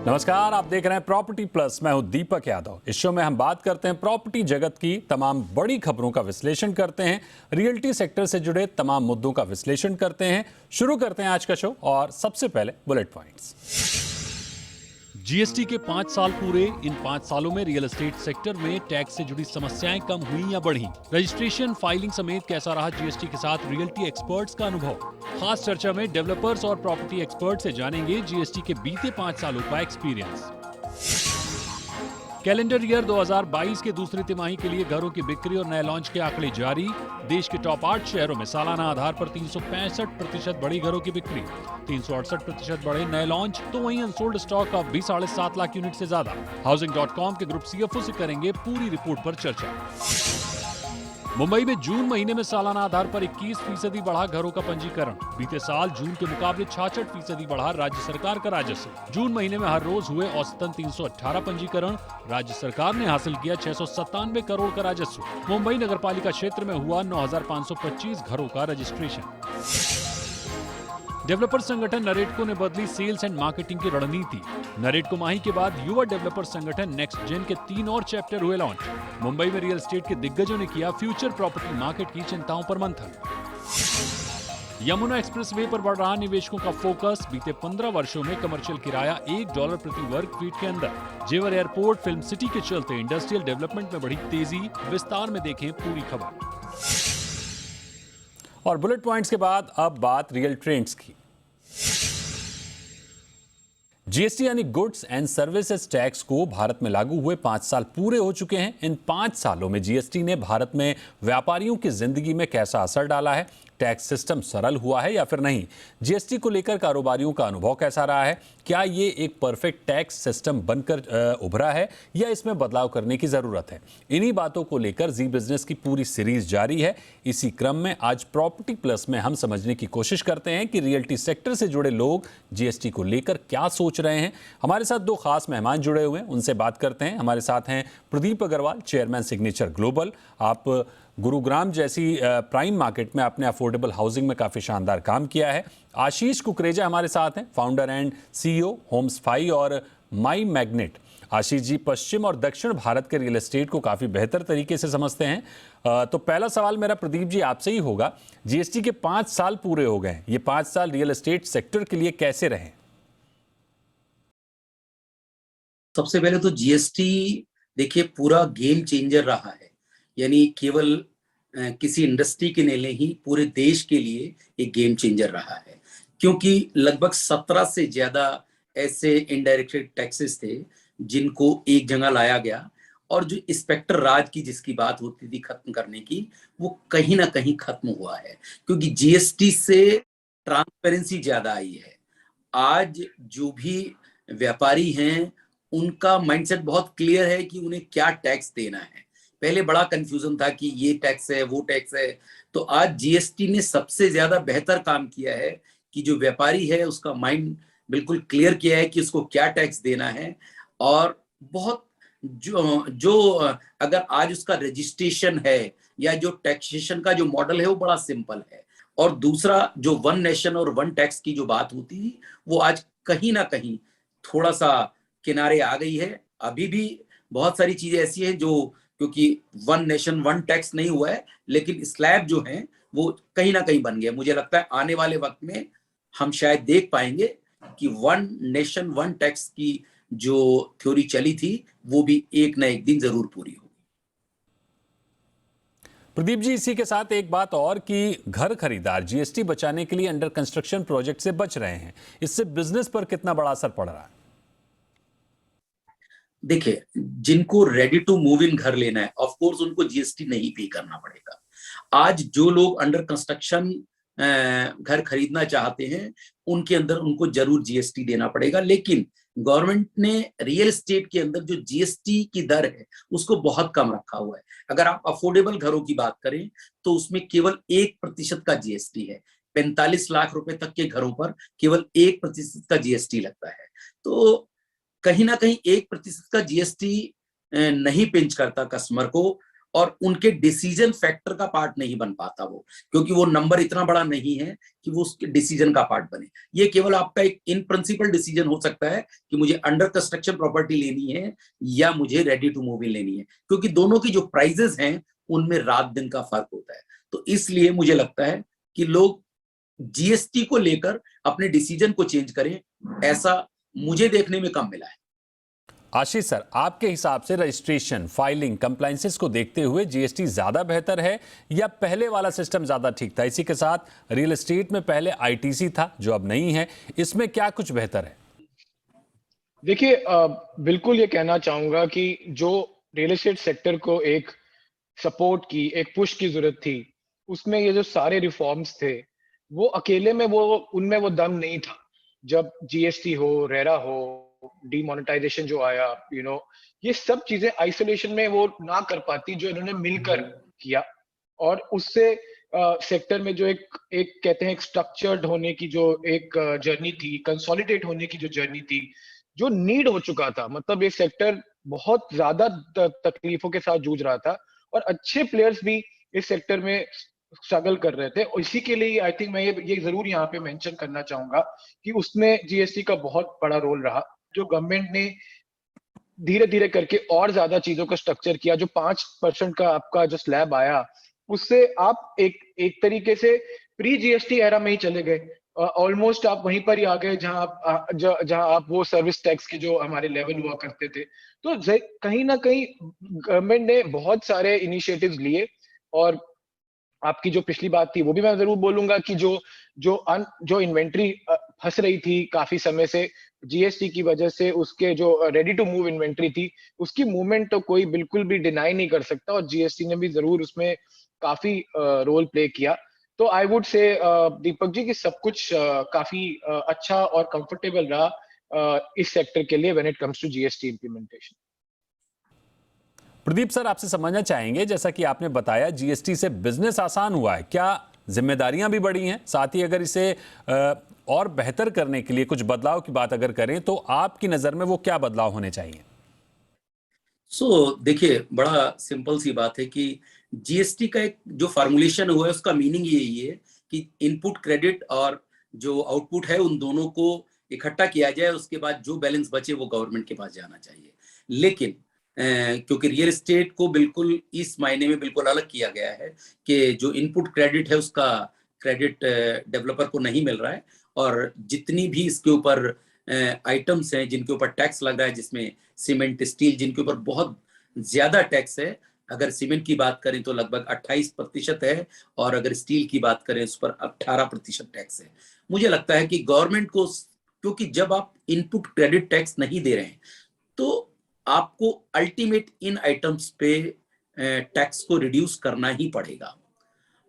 नमस्कार, आप देख रहे हैं प्रॉपर्टी प्लस। मैं हूं दीपक यादव। इस शो में हम बात करते हैं प्रॉपर्टी जगत की तमाम बड़ी खबरों का विश्लेषण करते हैं, रियल्टी सेक्टर से जुड़े तमाम मुद्दों का विश्लेषण करते हैं। शुरू करते हैं आज का शो और सबसे पहले बुलेट पॉइंट्स। जीएसटी के 5 साल पूरे। इन 5 सालों में रियल एस्टेट सेक्टर में टैक्स से जुड़ी समस्याएं कम हुई या बढ़ी? रजिस्ट्रेशन, फाइलिंग समेत कैसा रहा जीएसटी के साथ रियल्टी एक्सपर्ट्स का अनुभव? खास चर्चा में डेवलपर्स और प्रॉपर्टी एक्सपर्ट से जानेंगे जीएसटी के बीते 5 सालों का एक्सपीरियंस। कैलेंडर ईयर 2022 के दूसरी तिमाही के लिए घरों की बिक्री और नए लॉन्च के आंकड़े जारी। देश के टॉप 8 शहरों में सालाना आधार पर 365% बढ़ी घरों की बिक्री, 368% बढ़े नए लॉन्च। तो वहीं अनसोल्ड स्टॉक अब भी 7.5 लाख यूनिट से ज्यादा। हाउसिंग.com के ग्रुप सीएफओ से करेंगे पूरी रिपोर्ट पर चर्चा। मुंबई में जून महीने में सालाना आधार पर 21% बढ़ा घरों का पंजीकरण। बीते साल जून के मुकाबले 66% बढ़ा राज्य सरकार का राजस्व। जून महीने में हर रोज हुए औसतन 318 पंजीकरण। राज्य सरकार ने हासिल किया 697 करोड़ का राजस्व। मुंबई नगरपालिका क्षेत्र में हुआ 9,525 घरों का रजिस्ट्रेशन। डेवलपर संगठन नरेटको ने बदली सेल्स एंड मार्केटिंग की रणनीति। नरेटको माही के बाद युवा डेवलपर संगठन नेक्स्ट जेन के 3 और चैप्टर हुए लॉन्च। मुंबई में रियल एस्टेट के दिग्गजों ने किया फ्यूचर प्रॉपर्टी मार्केट की चिंताओं पर मंथन। यमुना एक्सप्रेसवे पर बढ़ रहा निवेशकों का फोकस। बीते 15 वर्षों में कमर्शियल किराया $1 प्रति वर्ग फीट के अंदर। जेवर एयरपोर्ट, फिल्म सिटी के चलते इंडस्ट्रियल डेवलपमेंट में बढ़ी तेजी। विस्तार में देखें पूरी खबर। और बुलेट पॉइंट्स के बाद अब बात रियल ट्रेंड्स की। जीएसटी यानी गुड्स एंड सर्विसेज टैक्स को भारत में लागू हुए 5 साल पूरे हो चुके हैं। इन 5 सालों में जीएसटी ने भारत में व्यापारियों की जिंदगी में कैसा असर डाला है? टैक्स सिस्टम सरल हुआ है या फिर नहीं? जीएसटी को लेकर कारोबारियों का अनुभव कैसा रहा है? क्या ये एक परफेक्ट टैक्स सिस्टम बनकर उभरा है या इसमें बदलाव करने की जरूरत है? इन्हीं बातों को लेकर जी बिजनेस की पूरी सीरीज जारी है। इसी क्रम में आज प्रॉपर्टी प्लस में हम समझने की कोशिश करते हैं कि रियल्टी सेक्टर से जुड़े लोग जीएसटी को लेकर क्या सोच रहे हैं। हमारे साथ 2 खास मेहमान जुड़े हुए हैं, उनसे बात करते हैं। हमारे साथ हैं Pradeep Agarwal, chairman Signature Global. आप गुरुग्राम जैसी प्राइम मार्केट में आपने अफोर्डेबल हाउसिंग में काफ़ी शानदार काम किया है। आशीष कुकरेजा हमारे साथ हैं, फाउंडर एंड सीईओ होम्सफाई और माई मैग्नेट। आशीष जी पश्चिम और दक्षिण भारत के रियल एस्टेट को काफ़ी बेहतर तरीके से समझते हैं। तो पहला सवाल मेरा प्रदीप जी आपसे ही होगा। जीएसटी के 5 साल पूरे हो गए, ये 5 साल रियल एस्टेट सेक्टर के लिए कैसे रहे? सबसे पहले तो जीएसटी देखिए पूरा गेम चेंजर रहा है। यानी केवल किसी इंडस्ट्री के नहीं, पूरे देश के लिए एक गेम चेंजर रहा है, क्योंकि लगभग 17 से ज्यादा ऐसे इनडायरेक्ट टैक्सेस थे जिनको एक जगह लाया गया, और जो इंस्पेक्टर राज की जिसकी बात होती थी खत्म करने की, वो कहीं ना कहीं खत्म हुआ है, क्योंकि जीएसटी से ट्रांसपेरेंसी ज्यादा आई है। आज जो भी व्यापारी हैं उनका माइंडसेट बहुत क्लियर है कि उन्हें क्या टैक्स देना है। पहले बड़ा कंफ्यूजन था कि ये टैक्स है, वो टैक्स है। तो आज जीएसटी ने सबसे ज्यादा बेहतर काम किया है कि जो व्यापारी है उसका माइंड बिल्कुल क्लियर किया है कि उसको क्या टैक्स देना है। और बहुत जो अगर आज उसका रजिस्ट्रेशन है या जो टैक्सेशन का जो मॉडल है वो बड़ा सिंपल है। और दूसरा जो वन नेशन और वन टैक्स की जो बात होती थी वो आज कहीं ना कहीं थोड़ा सा किनारे आ गई है। अभी भी बहुत सारी चीजें ऐसी हैं जो, क्योंकि वन नेशन वन टैक्स नहीं हुआ है, लेकिन स्लैब जो है वो कहीं ना कहीं बन गया। मुझे लगता है आने वाले वक्त में हम शायद देख पाएंगे कि वन नेशन वन टैक्स की जो थ्योरी चली थी वो भी एक ना एक दिन जरूर पूरी होगी। प्रदीप जी, इसी के साथ एक बात और कि घर खरीदार जीएसटी बचाने के लिए अंडर कंस्ट्रक्शन प्रोजेक्ट से बच रहे हैं, इससे बिजनेस पर कितना बड़ा असर पड़ रहा है? देखिए, जिनको रेडी टू मूव इन घर लेना है, ऑफ कोर्स उनको जीएसटी नहीं पे करना पड़ेगा। आज जो लोग अंडर कंस्ट्रक्शन घर खरीदना चाहते हैं उनके अंदर उनको जरूर जीएसटी देना पड़ेगा, लेकिन गवर्नमेंट ने रियल एस्टेट के अंदर जो जीएसटी की दर है उसको बहुत कम रखा हुआ है। अगर आप अफोर्डेबल घरों की बात करें तो उसमें केवल 1% का जीएसटी है। 45 लाख रुपए तक के घरों पर केवल 1% का जीएसटी लगता है। तो कहीं ना कहीं 1% का जीएसटी नहीं पिंच करता कस्टमर को, और उनके डिसीजन फैक्टर का पार्ट नहीं बन पाता वो, क्योंकि वो नंबर इतना बड़ा नहीं है कि वो उसके डिसीजन का पार्ट बने। ये केवल आपका एक इन प्रिंसिपल डिसीजन हो सकता है कि मुझे अंडर कंस्ट्रक्शन प्रॉपर्टी लेनी है या मुझे रेडी टू मूव इन लेनी है, क्योंकि दोनों की जो प्राइजेस हैं उनमें रात दिन का फर्क होता है। तो इसलिए मुझे लगता है कि लोग जीएसटी को लेकर अपने डिसीजन को चेंज करें, ऐसा मुझे देखने में कम मिला है। आशीष सर, आपके हिसाब से रजिस्ट्रेशन, फाइलिंग, कंप्लायंसेस को देखते हुए जीएसटी ज्यादा बेहतर है या पहले वाला सिस्टम ज्यादा ठीक था? इसी के साथ रियल एस्टेट में पहले आईटीसी था जो अब नहीं है, इसमें क्या कुछ बेहतर है? देखिए, बिल्कुल ये कहना चाहूंगा कि जो रियल एस्टेट सेक्टर को एक सपोर्ट की, एक पुश की जरूरत थी, उसमें ये जो सारे रिफॉर्म्स थे, वो अकेले में उनमें वो दम नहीं था। जब जीएसटी हो, रेरा हो, डीमोनेटाइजेशन जो आया, ये सब चीजें आइसोलेशन में वो ना कर पाती जो इन्होंने मिलकर किया। और उससे सेक्टर में जो एक कहते हैं एक स्ट्रक्चर्ड होने की जो एक जर्नी थी, कंसोलिडेट होने की जो जर्नी थी, जो नीड हो चुका था। मतलब ये सेक्टर बहुत ज्यादा तकलीफों के साथ जूझ रहा था और अच्छे प्लेयर्स भी इस सेक्टर में स्ट्रगल कर रहे थे। और इसी के लिए आई थिंक मैं ये जरूर यहाँ पे मेंशन करना चाहूंगा कि उसमें जीएसटी का बहुत बड़ा रोल रहा, जो गवर्नमेंट ने धीरे धीरे करके और ज्यादा चीजों का स्ट्रक्चर किया। जो 5% का आपका जो स्लैब आया, उससे आप एक तरीके से प्री जीएसटी एरा में ही चले गए। ऑलमोस्ट आप वहीं पर ही आ गए जहां आप वो सर्विस टैक्स के जो हमारे लेवल हुआ करते थे। तो कहीं ना कहीं गवर्नमेंट ने बहुत सारे इनिशिएटिव्स लिए। और आपकी जो पिछली बात थी वो भी मैं जरूर बोलूंगा कि जो इन्वेंट्री फंस रही थी काफी समय से जीएसटी की वजह से, उसके जो रेडी टू मूव इन्वेंट्री थी, उसकी मूवमेंट तो कोई बिल्कुल भी डिनाई नहीं कर सकता और जीएसटी ने भी जरूर उसमें काफी रोल प्ले किया। तो I would say Deepak ji कि सब कुछ काफी अच्छा और कंफर्टेबल रहा इस सेक्टर के लिए when it comes to GST implementation. Pradeep sir, आपसे समझना चाहेंगे, जैसा कि आपने बताया जीएसटी से बिजनेस आसान हुआ है, क्या जिम्मेदारियां भी बढ़ी हैं? साथ ही अगर इसे और बेहतर करने के लिए कुछ बदलाव की बात अगर करें तो आपकी नजर में वो क्या बदलाव होने चाहिए? देखिए, बड़ा सिंपल सी बात है कि जीएसटी का एक जो फार्मूलेशन हुआ है उसका मीनिंग यही है कि इनपुट क्रेडिट और जो आउटपुट है उन दोनों को इकट्ठा किया जाए, उसके बाद जो बैलेंस बचे वो गवर्नमेंट के पास जाना चाहिए। लेकिन क्योंकि रियल एस्टेट को बिल्कुल इस मायने में बिल्कुल अलग किया गया है कि जो इनपुट क्रेडिट है उसका क्रेडिट डेवलपर को नहीं मिल रहा है, और जितनी भी इसके ऊपर आइटम्स हैं जिनके ऊपर टैक्स लग रहा है, जिसमें सीमेंट, स्टील, जिनके ऊपर बहुत ज्यादा टैक्स है, अगर सीमेंट की बात करें तो लगभग 28% है, और अगर स्टील की बात करें उस पर 18% टैक्स है। मुझे लगता है कि गवर्नमेंट को, क्योंकि जब आप इनपुट क्रेडिट टैक्स नहीं दे रहे हैं तो आपको अल्टीमेट इन आइटम्स पे टैक्स को रिड्यूस करना ही पड़ेगा।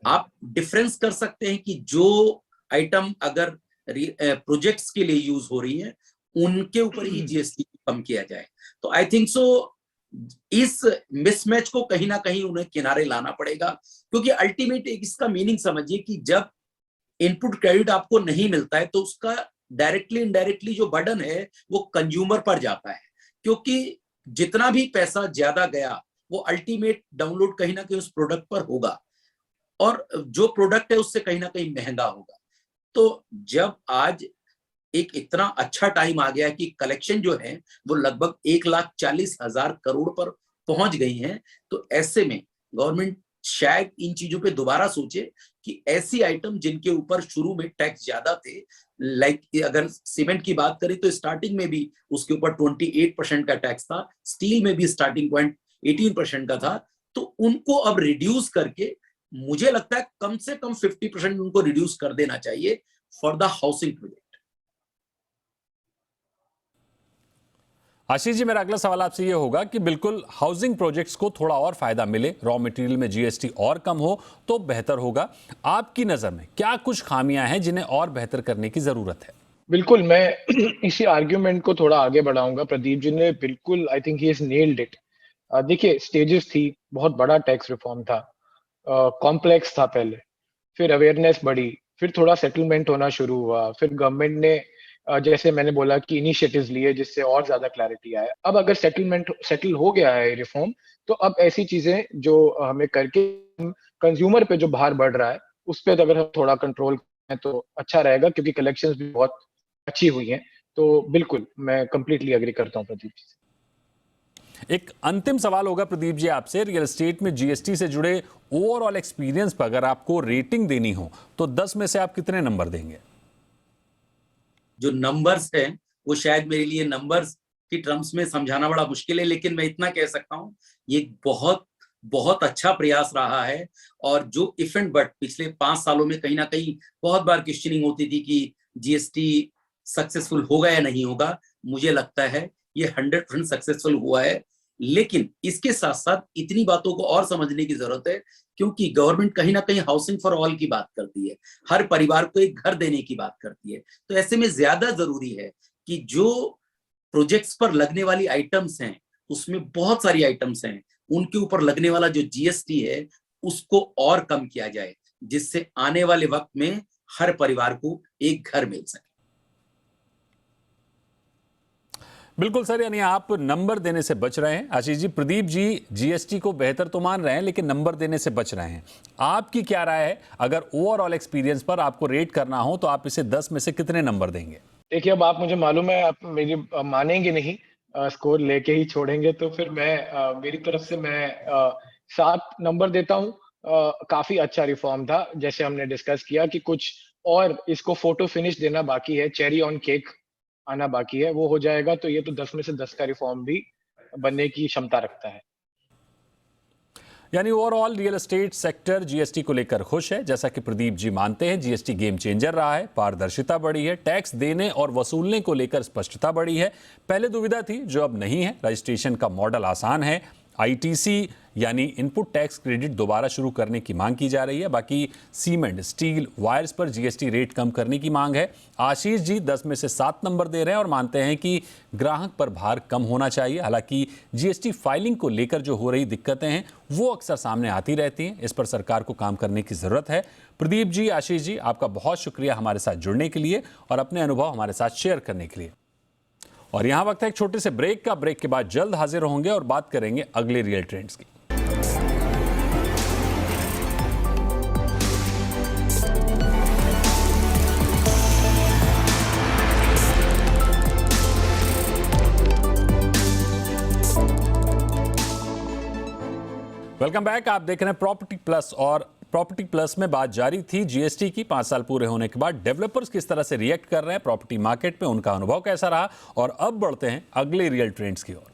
आप डिफरेंस कर सकते हैं कि जो आइटम अगर प्रोजेक्ट्स के लिए यूज हो रही है उनके ऊपर ही जीएसटी कम किया जाए। तो आई थिंक सो इस मिसमैच को कहीं ना कहीं उन्हें किनारे लाना पड़ेगा, क्योंकि अल्टीमेट इसका मीनिंग समझिए कि जब इनपुट क्रेडिट आपको नहीं मिलता है तो उसका डायरेक्टली इनडायरेक्टली जो बर्डन है वो कंज्यूमर पर जाता है, क्योंकि जितना भी पैसा ज्यादा गया वो अल्टीमेट डाउनलोड कहीं ना कहीं उस प्रोडक्ट पर होगा, और जो प्रोडक्ट है उससे कहीं ना कहीं महंगा होगा। तो जब आज एक इतना अच्छा टाइम आ गया कि कलेक्शन जो है वो लगभग 1,40,000 करोड़ पर पहुंच गई है, तो ऐसे में गवर्नमेंट शायद इन चीजों पे दोबारा सोचे कि ऐसी आइटम जिनके ऊपर शुरू में टैक्स ज्यादा थे, लाइक अगर सीमेंट की बात करें तो स्टार्टिंग में भी उसके ऊपर 28% का टैक्स था, स्टील में भी स्टार्टिंग पॉइंट 18% का था, तो उनको अब रिड्यूस करके मुझे लगता है कम से कम 50% उनको रिड्यूस कर देना चाहिए for the housing project. Ashish ji, मेरा अगला सवाल आपसे ये होगा कि बिल्कुल हाउसिंग प्रोजेक्ट्स को थोड़ा और फायदा मिले, रॉ मटेरियल में जीएसटी और कम हो तो बेहतर होगा। आपकी नजर में क्या कुछ खामियां हैं जिन्हें और बेहतर करने की जरूरत है? बिल्कुल, मैं इसी आर्ग्यूमेंट को थोड़ा आगे बढ़ाऊंगा। प्रदीप जी ने बिल्कुल, I think he has nailed it. देखिए, स्टेजेस थी, बहुत बड़ा टैक्स रिफॉर्म था, कॉम्प्लेक्स था पहले, फिर अवेयरनेस बढ़ी, फिर थोड़ा सेटलमेंट होना शुरू हुआ, फिर गवर्नमेंट ने जैसे मैंने बोला कि इनिशिएटिव्स लिए जिससे और ज्यादा क्लैरिटी आए। अब अगर सेटल हो गया है रिफॉर्म, तो अब ऐसी चीजें जो हमें करके कंज्यूमर पे जो भार बढ़ रहा है उस पे अगर हम थोड़ा कंट्रोल करें तो अच्छा रहेगा, क्योंकि कलेक्शंस भी बहुत अच्छी हुई हैं। तो बिल्कुल मैं कंप्लीटली एग्री करता हूँ प्रदीप जी से। एक अंतिम सवाल होगा प्रदीप जी आपसे, रियल एस्टेट में जीएसटी से जुड़े ओवरऑल एक्सपीरियंस पर अगर आपको रेटिंग देनी हो तो 10 में से आप कितने नंबर देंगे? जो नंबर्स है वो शायद मेरे लिए नंबर्स की टर्म्स में समझाना बड़ा मुश्किल है, लेकिन मैं इतना कह सकता हूँ ये बहुत बहुत अच्छा प्रयास रहा है। और जो इफ एंड बट पिछले 5 सालों में कहीं ना कहीं बहुत बार क्वेश्चनिंग होती थी कि जीएसटी सक्सेसफुल होगा या नहीं होगा, मुझे लगता है ये 100% सक्सेसफुल हुआ है। लेकिन इसके साथ साथ इतनी बातों को और समझने की जरूरत है, क्योंकि गवर्नमेंट कहीं ना कहीं हाउसिंग फॉर ऑल की बात करती है, हर परिवार को एक घर देने की बात करती है। तो ऐसे में ज्यादा जरूरी है कि जो प्रोजेक्ट्स पर लगने वाली आइटम्स हैं, उसमें बहुत सारी आइटम्स हैं, उनके ऊपर लगने वाला जो जीएसटी है उसको और कम किया जाए, जिससे आने वाले वक्त में हर परिवार को एक घर मिल सके। बिल्कुल सर, यानी आप नंबर देने से बच रहे हैं। आशीष जी, प्रदीप जी जीएसटी को बेहतर तो मान रहे हैं लेकिन नंबर देने से बच रहे हैं। आपकी क्या राय है? अगर ओवरऑल एक्सपीरियंस पर आपको रेट करना हो तो आप इसे 10 में से कितने नंबर देंगे? देखिए, अब आप मुझे मालूम है आप मेरी मानेंगे नहीं, स्कोर लेके ही छोड़ेंगे, तो फिर मैं मेरी तरफ से मैं 7 नंबर देता हूँ। काफी अच्छा रिफॉर्म था, जैसे हमने डिस्कस किया कि कुछ और इसको फोटो फिनिश देना बाकी है, चेरी ऑन केक आना बाकी है, वो हो जाएगा तो ये तो 10 में से 10 का रिफॉर्म भी बनने की क्षमता रखता है। यानी overall real estate sector GST को लेकर खुश है। जैसा कि प्रदीप जी मानते हैं, जीएसटी गेम चेंजर रहा है, पारदर्शिता बढ़ी है, टैक्स देने और वसूलने को लेकर स्पष्टता बढ़ी है। पहले दुविधा थी जो अब नहीं है, रजिस्ट्रेशन का मॉडल आसान है, आईटीसी यानी इनपुट टैक्स क्रेडिट दोबारा शुरू करने की मांग की जा रही है। बाकी सीमेंट, स्टील, वायर्स पर जीएसटी रेट कम करने की मांग है। आशीष जी 10 में से 7 नंबर दे रहे हैं और मानते हैं कि ग्राहक पर भार कम होना चाहिए। हालांकि जीएसटी फाइलिंग को लेकर जो हो रही दिक्कतें हैं वो अक्सर सामने आती रहती हैं, इस पर सरकार को काम करने की जरूरत है। प्रदीप जी, आशीष जी, आपका बहुत शुक्रिया हमारे साथ जुड़ने के लिए और अपने अनुभव हमारे साथ शेयर करने के लिए। और यहां वक्त है एक छोटे से ब्रेक का। ब्रेक के बाद जल्द हाजिर होंगे और बात करेंगे अगले रियल ट्रेंड्स की। Welcome back. आप देख रहे हैं प्रॉपर्टी प्लस और प्रॉपर्टी प्लस में बात जारी थी जीएसटी की। 5 साल पूरे होने के बाद डेवलपर्स किस तरह से रिएक्ट कर रहे हैं प्रॉपर्टी मार्केट में, उनका अनुभव कैसा रहा, और अब बढ़ते हैं अगले रियल ट्रेंड्स की ओर।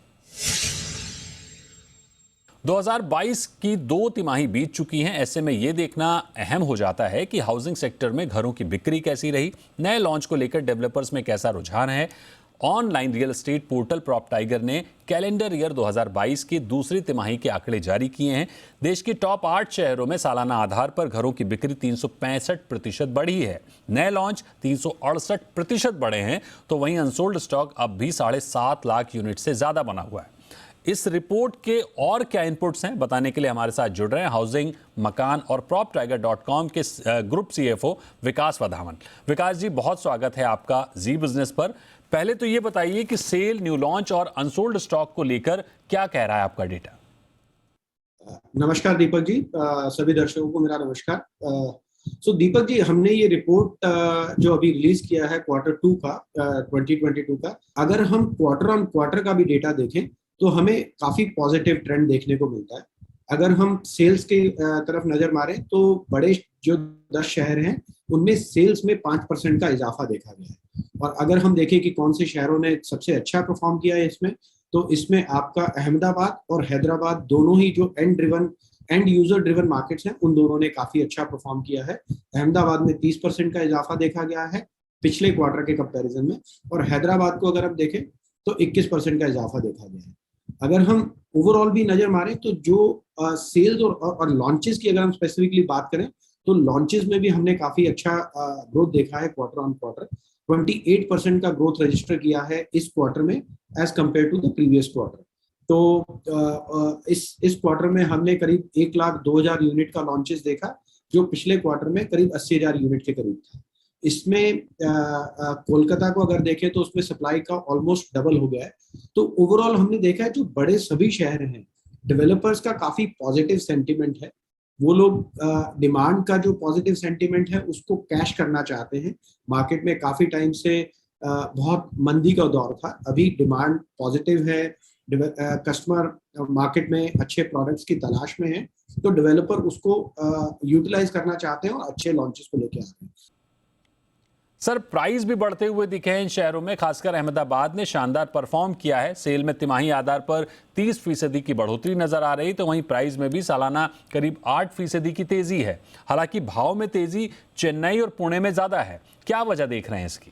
2022 की 2 तिमाही बीत चुकी हैं। ऐसे में यह देखना अहम हो जाता है कि हाउसिंग सेक्टर में घरों की बिक्री कैसी रही, नए लॉन्च को लेकर डेवलपर्स में कैसा रुझान है। Online real estate portal PropTiger ने कैलेंडर ईयर 2022 की दूसरी तिमाही के आंकड़े जारी किए हैं। देश के टॉप 8 शहरों में सालाना आधार पर घरों की बिक्री 365% बढ़ी है। नए लॉन्च 368% बढ़े हैं, तो वहीं अनसोल्ड स्टॉक अब भी 7.5 लाख यूनिट से ज्यादा बना हुआ है। इस रिपोर्ट के और क्या इनपुट्स हैं, बताने के लिए हमारे साथ जुड़ रहे हैं हाउसिंग, मकान और proptiger.com के ग्रुप सीएफओ विकास वधावन। विकास जी, बहुत स्वागत है आपका जी बिजनेस पर। पहले तो ये बताइए कि सेल, न्यू लॉन्च और अनसोल्ड स्टॉक को लेकर क्या कह रहा है आपका डेटा? नमस्कार दीपक जी, सभी दर्शकों को मेरा नमस्कार। सो दीपक जी, हमने ये रिपोर्ट जो अभी रिलीज किया है Q2 का 2022 का, अगर हम क्वार्टर ऑन क्वार्टर का भी डेटा देखें तो हमें काफी पॉजिटिव ट्रेंड देखने को मिलता है। अगर हम सेल्स की तरफ नजर मारें तो बड़े जो 10 शहर हैं उनमें सेल्स में 5% का इजाफा देखा गया है। और अगर हम देखें कि कौन से शहरों ने सबसे अच्छा परफॉर्म किया है इसमें, तो इसमें आपका अहमदाबाद और हैदराबाद दोनों ही जो एंड यूजर ड्रिवन मार्केट्स हैं, उन दोनों ने काफी अच्छा परफॉर्म किया है। अहमदाबाद में 30% का इजाफा देखा गया है पिछले क्वार्टर के कंपैरिजन में, और हैदराबाद को अगर हम देखें तो 21% का इजाफा देखा गया है। अगर हम ओवरऑल भी नजर मारें तो जो सेल्स और लॉन्चेस की अगर हम स्पेसिफिकली बात करें तो लॉन्चेस में भी हमने काफी अच्छा ग्रोथ देखा है। क्वार्टर ऑन क्वार्टर 28% का ग्रोथ रजिस्टर किया है इस क्वार्टर में as compare to the previous quarter. तो इस क्वार्टर में हमने करीब 1,02,000 यूनिट का लॉन्चेस देखा, जो पिछले क्वार्टर में करीब 80,000 यूनिट के करीब था। इसमें कोलकाता को अगर देखें तो उसमें सप्लाई का ऑलमोस्ट डबल हो गया है। तो ओवरऑल हमने देखा है जो बड़े सभी शहर हैं, डेवलपर्स का काफी पॉजिटिव सेंटिमेंट है। वो लोग डिमांड का जो पॉजिटिव सेंटिमेंट है उसको कैश करना चाहते हैं। मार्केट में काफी टाइम से बहुत मंदी का दौर था, अभी डिमांड पॉजिटिव है, कस्टमर मार्केट में अच्छे प्रोडक्ट्स की तलाश में है, तो डेवलपर उसको यूटिलाइज करना चाहते हैं और अच्छे लॉन्चेस को लेके आ रहे हैं। सर, प्राइस भी बढ़ते हुए दिखे हैं इन शहरों में, खासकर अहमदाबाद ने शानदार परफॉर्म किया है। सेल में तिमाही आधार पर 30% की बढ़ोतरी नजर आ रही, तो वहीं प्राइस में भी सालाना करीब 8% की तेजी है। हालांकि भाव में तेजी चेन्नई और पुणे में ज्यादा है। क्या वजह देख रहे हैं इसकी?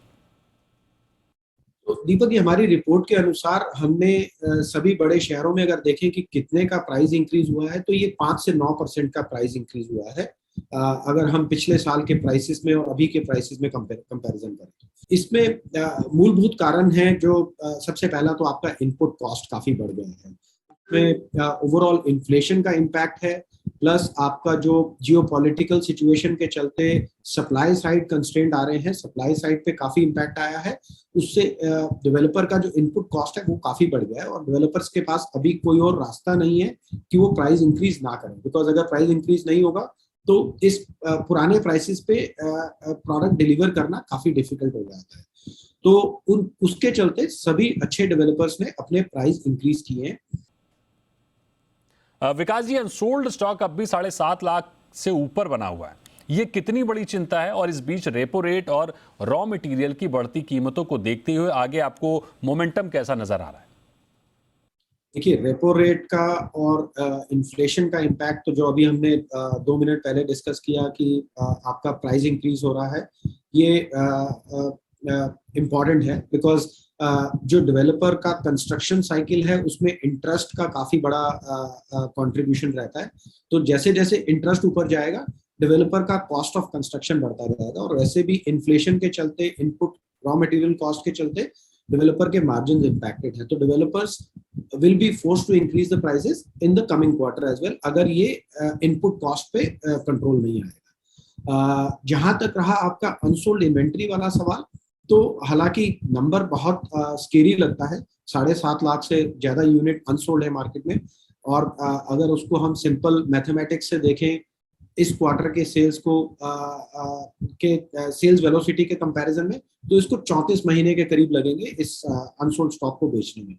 तो दीपक जी, हमारी रिपोर्ट के अनुसार हमने सभी बड़े शहरों में अगर देखें कि कितने का प्राइस इंक्रीज हुआ है, तो ये 5 से 9% का प्राइस इंक्रीज हुआ है। अगर हम पिछले साल के प्राइसेस में और अभी के प्राइसेस में कंपैरिजन करें तो इसमें मूलभूत कारण है जो सबसे पहला तो आपका इनपुट कॉस्ट काफी बढ़ गया है, उसमें ओवरऑल इन्फ्लेशन का इम्पैक्ट है, प्लस आपका जो जियोपॉलिटिकल सिचुएशन के चलते सप्लाई साइड कंस्ट्रेंट आ रहे हैं, सप्लाई साइड पे काफी इम्पैक्ट आया है। उससे डेवलपर का जो इनपुट कॉस्ट है वो काफी बढ़ गया है और डेवलपर्स के पास अभी कोई और रास्ता नहीं है कि वो प्राइस इंक्रीज ना करें, बिकॉज अगर प्राइस इंक्रीज नहीं होगा तो इस पुराने प्राइसेस पे प्रोडक्ट डिलीवर करना काफी डिफिकल्ट हो जाता है। तो उसके चलते सभी अच्छे डेवलपर्स ने अपने प्राइस इंक्रीज किए हैं। विकास जी, अनसोल्ड स्टॉक अब भी 7.5 लाख से ऊपर बना हुआ है। ये कितनी बड़ी चिंता है? और इस बीच रेपो रेट और रॉ मटेरियल की बढ़ती कीमतों को देखते हुए आगे आपको मोमेंटम कैसा नजर आ रहा है? देखिए, रेपो रेट का और इन्फ्लेशन का इम्पैक्ट तो जो अभी हमने 2 मिनट पहले डिस्कस किया कि आपका प्राइस इंक्रीज हो रहा है, ये इम्पॉर्टेंट है, बिकॉज जो डेवलपर का कंस्ट्रक्शन साइकिल है उसमें इंटरेस्ट का काफी बड़ा कंट्रीब्यूशन रहता है। तो जैसे जैसे इंटरेस्ट ऊपर जाएगा, डेवलपर का कॉस्ट ऑफ कंस्ट्रक्शन बढ़ता जाएगा, और वैसे भी इन्फ्लेशन के चलते, इनपुट रॉ मटेरियल कॉस्ट के चलते डेवलपर के मार्जिन इम्पैक्टेड है। तो developers will be force to increase the prices in the coming quarter as well, अगर ये इनपुट कॉस्ट पे कंट्रोल नहीं आएगा। जहां तक रहा आपका अनसोल्ड इन्वेंट्री वाला सवाल, तो हालांकि नंबर बहुत स्केरी लगता है, 7.5 लाख से ज्यादा यूनिट अनसोल्ड है मार्केट में, और अगर उसको हम सिंपल मैथमेटिक्स से देखें, इस क्वार्टर के सेल्स को सेल्स वेलोसिटी के कंपैरिजन में, तो इसको 34 महीने के करीब लगेंगे इस अनसोल्ड स्टॉक को बेचने में।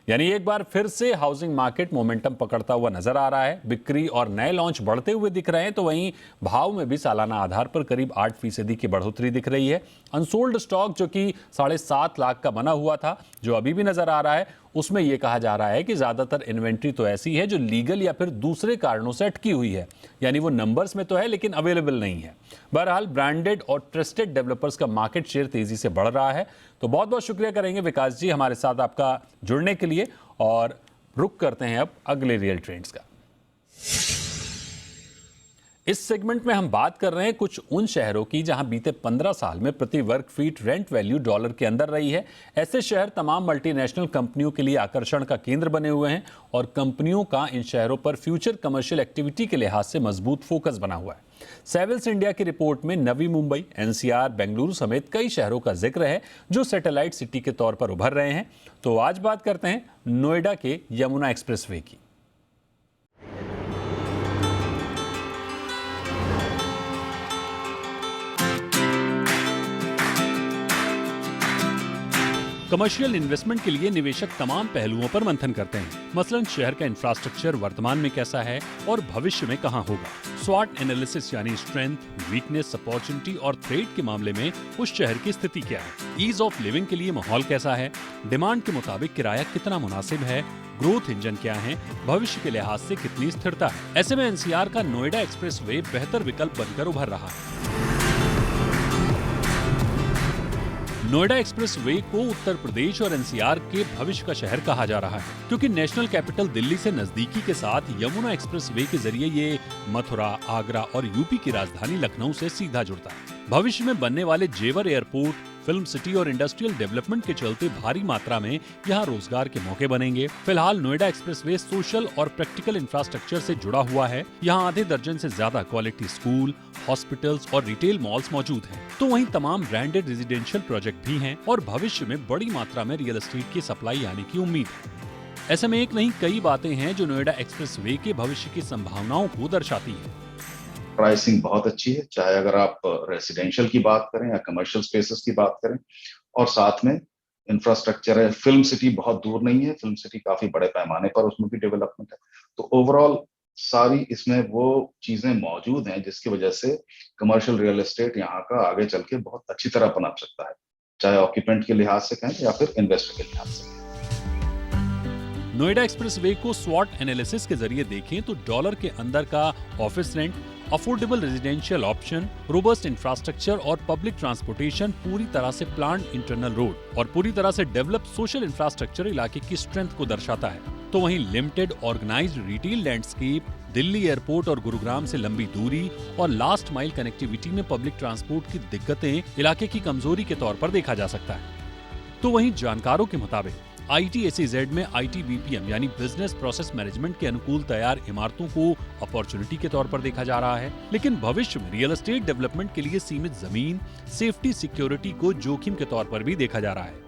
यानी एक बार फिर से हाउसिंग मार्केट मोमेंटम पकड़ता हुआ नजर आ रहा है। बिक्री और नए लॉन्च बढ़ते हुए दिख रहे हैं, तो वहीं भाव में भी सालाना आधार पर करीब 8% की बढ़ोतरी दिख रही है। अनसोल्ड स्टॉक जो कि 7.5 लाख का बना हुआ था, जो अभी भी नजर आ रहा है, उसमें यह कहा जा रहा है कि ज्यादातर इन्वेंट्री तो ऐसी है जो लीगल या फिर दूसरे कारणों से अटकी हुई है, यानी वो नंबर्स में तो है लेकिन अवेलेबल नहीं है। बहरहाल ब्रांडेड और ट्रस्टेड डेवलपर्स का मार्केट शेयर तेजी से बढ़ रहा है। तो बहुत बहुत शुक्रिया करेंगे विकास जी हमारे साथ आपका जुड़ने के लिए, और रुक करते हैं अब अगले रियल ट्रेंड्स का। इस सेगमेंट में हम बात कर रहे हैं कुछ उन शहरों की जहां बीते 15 साल में प्रति वर्ग फीट रेंट वैल्यू डॉलर के अंदर रही है। ऐसे शहर तमाम मल्टीनेशनल कंपनियों के लिए आकर्षण का केंद्र बने हुए हैं, और कंपनियों का इन शहरों पर फ्यूचर कमर्शियल एक्टिविटी के लिहाज से मजबूत फोकस बना हुआ है। सेविल्स इंडिया की रिपोर्ट में नवी मुंबई, एनसीआर, बेंगलुरु समेत कई शहरों का जिक्र है जो सैटेलाइट सिटी के तौर पर उभर रहे हैं। तो आज बात करते हैं नोएडा के यमुना एक्सप्रेसवे की। कमर्शियल इन्वेस्टमेंट के लिए निवेशक तमाम पहलुओं पर मंथन करते हैं, मसलन शहर का इंफ्रास्ट्रक्चर वर्तमान में कैसा है और भविष्य में कहां होगा। स्वॉट एनालिसिस यानी स्ट्रेंथ, वीकनेस, अपॉर्चुनिटी और थ्रेट के मामले में उस शहर की स्थिति क्या है। ईज ऑफ लिविंग के लिए माहौल कैसा है, डिमांड के मुताबिक किराया कितना मुनासिब है, ग्रोथ इंजन क्या है, भविष्य के लिहाज से कितनी स्थिरता है। ऐसे में एनसीआर का नोएडा एक्सप्रेसवे बेहतर विकल्प बनकर उभर रहा है। नोएडा एक्सप्रेसवे को उत्तर प्रदेश और एनसीआर के भविष्य का शहर कहा जा रहा है, क्योंकि नेशनल कैपिटल दिल्ली से नजदीकी के साथ यमुना एक्सप्रेसवे के जरिए ये मथुरा, आगरा और यूपी की राजधानी लखनऊ से सीधा जुड़ता है। भविष्य में बनने वाले जेवर एयरपोर्ट, फिल्म सिटी और इंडस्ट्रियल डेवलपमेंट के चलते भारी मात्रा में यहाँ रोजगार के मौके बनेंगे। फिलहाल नोएडा एक्सप्रेसवे सोशल और प्रैक्टिकल इंफ्रास्ट्रक्चर से जुड़ा हुआ है। यहाँ आधे दर्जन से ज्यादा क्वालिटी स्कूल, हॉस्पिटल्स और रिटेल मॉल्स मौजूद हैं। तो वहीं तमाम ब्रांडेड रेजिडेंशियल प्रोजेक्ट भी हैं और भविष्य में बड़ी मात्रा में रियल एस्टेट की सप्लाई आने की उम्मीद है। ऐसे में एक नहीं कई बातें हैं जो नोएडा एक्सप्रेसवे के भविष्य की संभावनाओं को दर्शाती है। प्राइसिंग बहुत अच्छी है, चाहे अगर आप रेसिडेंशियल की बात करें या कमर्शियल स्पेसेस की बात करें, और साथ में इंफ्रास्ट्रक्चर है। फिल्म सिटी बहुत दूर नहीं है, फिल्म सिटी काफी बड़े पैमाने पर उसमें भी डेवलपमेंट है। तो ओवरऑल सारी इसमें वो चीजें मौजूद हैं जिसकी वजह से कमर्शियल रियल एस्टेट यहाँ का आगे चल के बहुत अच्छी तरह पनप सकता है, चाहे ऑक्यूपेंट के लिहाज से कहें या फिर इन्वेस्टर के लिहाज से। नोएडा एक्सप्रेसवे को स्वॉट एनालिसिस के जरिए देखें तो डॉलर के अंदर का office rent, affordable residential option, robust infrastructure और पब्लिक ट्रांसपोर्टेशन, पूरी तरह से प्लान्ड इंटरनल रोड और पूरी तरह से डेवलप सोशल इंफ्रास्ट्रक्चर इलाके की स्ट्रेंथ को दर्शाता है। तो वहीं limited organised retail landscape, Delhi airport और गुरुग्राम से लंबी दूरी और लास्ट माइल कनेक्टिविटी में पब्लिक ट्रांसपोर्ट की दिक्कतें इलाके की कमजोरी के तौर पर देखा जा सकता है। तो वहीं जानकारों के मुताबिक ITSEZ में ITBPM यानी बिजनेस प्रोसेस मैनेजमेंट के अनुकूल तैयार इमारतों को अपॉर्चुनिटी के तौर पर देखा जा रहा है, लेकिन भविष्य में रियल एस्टेट डेवलपमेंट के लिए सीमित जमीन, सेफ्टी, सिक्योरिटी को जोखिम के तौर पर भी देखा जा रहा है।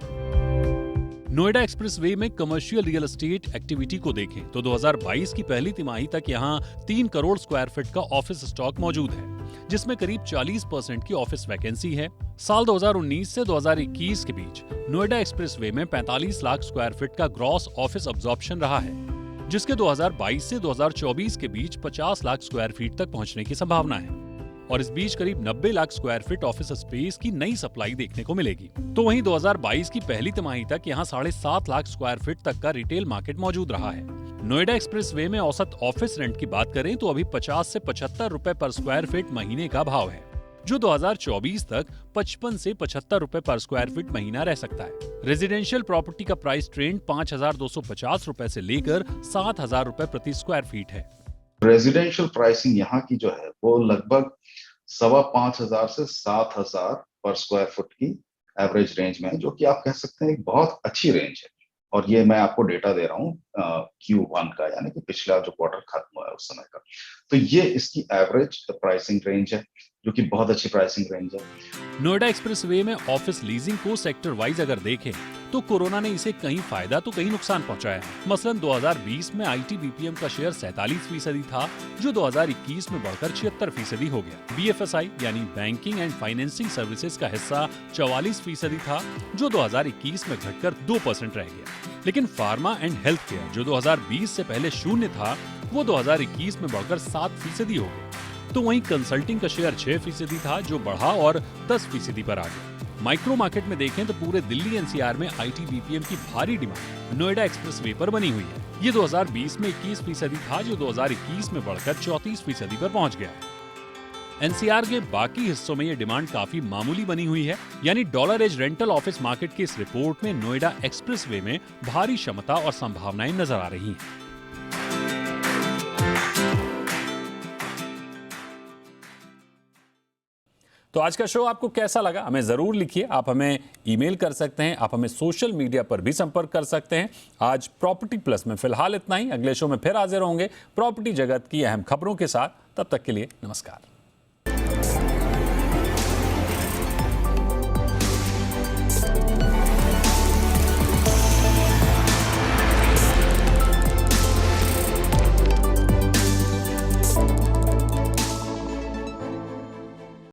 नोएडा एक्सप्रेसवे में कमर्शियल रियल एस्टेट एक्टिविटी को देखें तो 2022 की पहली तिमाही तक यहाँ 3 करोड़ स्क्वायर फीट का ऑफिस स्टॉक मौजूद है, जिसमें करीब 40% की ऑफिस वैकेंसी है। साल 2019 से 2021 के बीच नोएडा एक्सप्रेसवे में 45 लाख स्क्वायर फीट का ग्रॉस ऑफिस अब्जॉर्प्शन रहा है, जिसके 2022 से 2024 के बीच 50 लाख स्क्वायर फीट तक पहुंचने की संभावना है और इस बीच करीब 90 lakh square feet office space की नई सप्लाई देखने को मिलेगी। तो वहीं 2022 की पहली तिमाही तक यहाँ 7.5 लाख स्क्वायर फीट तक का रिटेल मार्केट मौजूद रहा है। नोएडा एक्सप्रेसवे में औसत ऑफिस रेंट की बात करें तो अभी 50 से 75 रुपए पर स्क्वायर फीट महीने का भाव है, जो 2024 तक 55 से 75 रुपए पर स्क्वायर फीट महीना रह सकता है। रेजिडेंशियल प्रॉपर्टी का प्राइस ट्रेंड 5,250 रुपए से लेकर 7,000 रुपए प्रति स्क्वायर फीट है। रेजिडेंशियल प्राइसिंग यहाँ की जो है वो लगभग 5,500 से 7,000 पर स्क्वायर फुट की एवरेज रेंज में है, जो कि आप कह सकते हैं एक बहुत अच्छी रेंज है। और ये मैं आपको डेटा दे रहा हूँ Q1 का, यानी कि पिछला जो क्वार्टर खत्म हुआ है उस समय का। तो ये इसकी एवरेज प्राइसिंग रेंज है, जो कि बहुत अच्छी प्राइसिंग रेंज है। नोएडा एक्सप्रेसवे में ऑफिस लीजिंग को सेक्टर वाइज अगर देखें तो कोरोना ने इसे कहीं फायदा तो कहीं नुकसान पहुंचाया है। मसलन 2020 में ITBPM का शेयर 47% था, जो 2021 में बढ़कर 76% हो गया। BFSI यानी बैंकिंग एंड फाइनेंसिंग सर्विसेज का हिस्सा 44% था, जो 2021 में घटकर 2% रह गया। लेकिन फार्मा एंड हेल्थ केयर, जो 2020 से पहले शून्य था, वो 2021 में बढ़कर 7% हो गया। तो वहीं कंसल्टिंग का शेयर 6% था, जो बढ़ा और 10% पर आ गया। माइक्रो मार्केट में देखें तो पूरे दिल्ली NCR में ITBPM की भारी डिमांड नोएडा एक्सप्रेसवे पर बनी हुई है। ये 2020 में 21% था, जो 2021 में बढ़कर 34% पर पहुंच गया है। NCR के बाकी हिस्सों में ये डिमांड काफी मामूली बनी हुई है, यानी dollar as rental office market की इस रिपोर्ट में नोएडा एक्सप्रेसवे में भारी क्षमता और संभावनाएं नजर आ रही हैं। तो आज का शो आपको कैसा लगा हमें ज़रूर लिखिए। आप हमें ईमेल कर सकते हैं, आप हमें सोशल मीडिया पर भी संपर्क कर सकते हैं। आज प्रॉपर्टी प्लस में फिलहाल इतना ही। अगले शो में फिर हाजिर होंगे प्रॉपर्टी जगत की अहम खबरों के साथ। तब तक के लिए नमस्कार।